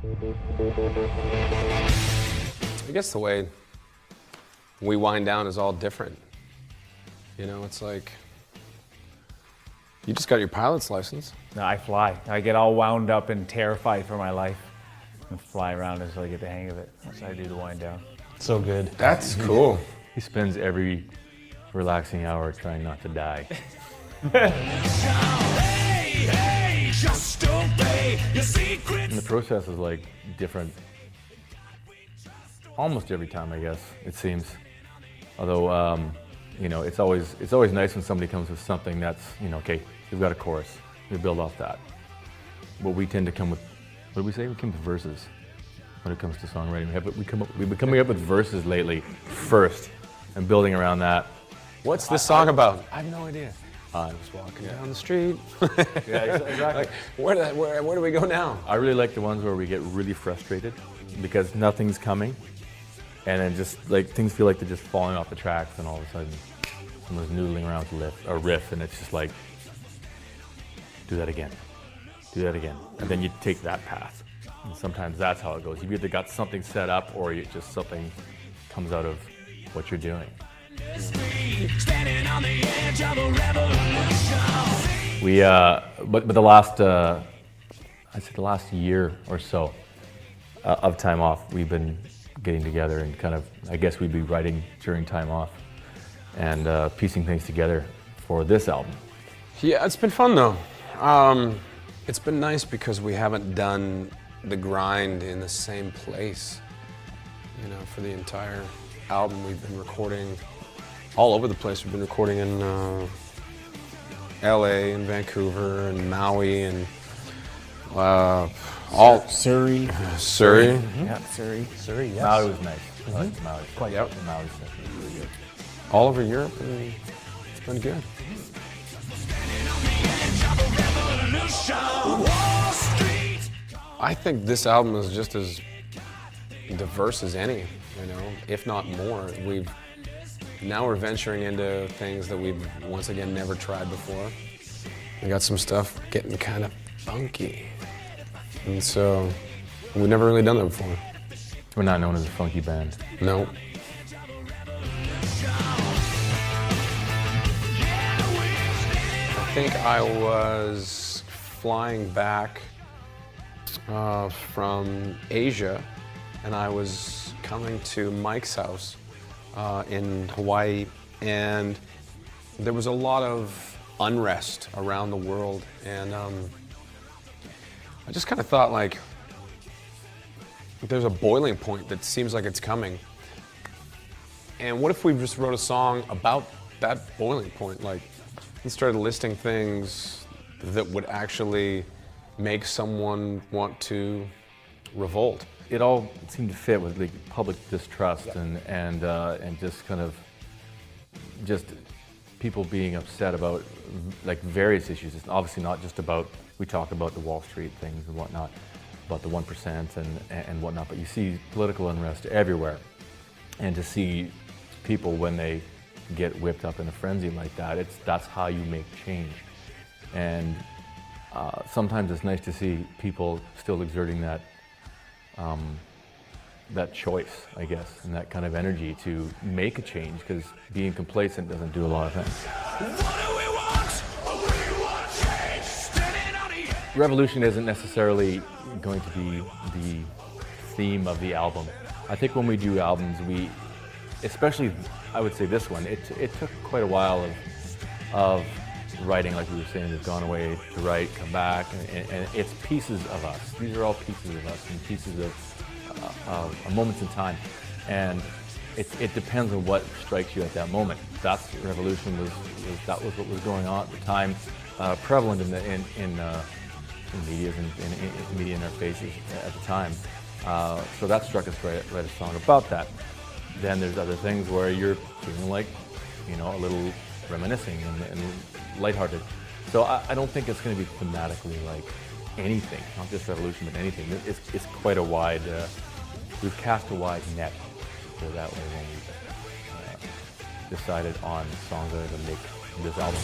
I guess the way we wind down is all different. You know, it's like, you just got your pilot's license. No, I fly. I get all wound up and terrified for my life and fly around until I get the hang of it. That's how I do the wind down. So good. That's cool. He spends every relaxing hour trying not to die. And the process is like different almost every time, I guess, it seems. Although, you know, it's always nice when somebody comes with something that's, you know, okay, we've got a chorus, we build off that. But we tend to come with, what do we say? We come with verses when it comes to songwriting. We've been coming up with verses lately first and building around that. What's this song about? I have no idea. I was walking down the street. Yeah, exactly. Like, where do we go now? I really like the ones where we get really frustrated because nothing's coming, and then just like things feel like they're just falling off the tracks, and all of a sudden someone's noodling around to a riff, and it's just like, do that again, and then you take that path. And sometimes that's how it goes. You've either got something set up, or you just something comes out of what you're doing. We, but the last, I'd say the last year or so of time off, we've been getting together and kind of, I guess we'd be writing during time off and piecing things together for this album. Yeah, it's been fun though. It's been nice because we haven't done the grind in the same place. You know, for the entire album, we've been recording all over the place. We've been recording in LA and Vancouver and Maui and all Surrey. Surrey. Mm-hmm. Yeah, Surrey, yes. Maui was nice. Mm-hmm. I like Maui. Quite. Yep. Maui's definitely really good. All over Europe, and it's been good. I think this album is just as diverse as any, you know, if not more. Now we're venturing into things that we've once again never tried before. We got some stuff getting kind of funky, and so we've never really done that before. We're not known as a funky band. No. I think I was flying back from Asia, and I was coming to Mike's house in Hawaii, and there was a lot of unrest around the world, and I just kind of thought, like, there's a boiling point that seems like it's coming, and what if we just wrote a song about that boiling point, like, and started listing things that would actually make someone want to revolt. It all seemed to fit with like public distrust and just kind of just people being upset about like various issues. It's obviously not just about, we talk about the Wall Street things and whatnot, about the 1% and whatnot, but you see political unrest everywhere, and to see people when they get whipped up in a frenzy like that, that's how you make change. And sometimes it's nice to see people still exerting that that choice, I guess, and that kind of energy to make a change, because being complacent doesn't do a lot of things. Revolution isn't necessarily going to be the theme of the album. I think when we do albums, especially I would say this one, it took quite a while of writing, like we were saying. We've gone away to write, come back, and it's pieces of us. These are all pieces of us and pieces of moments in time, and it depends on what strikes you at that moment. That's Revolution that was what was going on at the time, prevalent in media and media in our faces at the time. So that struck us right, write a song about that. Then there's other things where you're feeling like, you know, a little reminiscing and lighthearted. So I don't think it's going to be thematically like anything, not just Revolution, but anything. It's quite a wide, we've cast a wide net, so that way when we decided on songs that are going to make this album.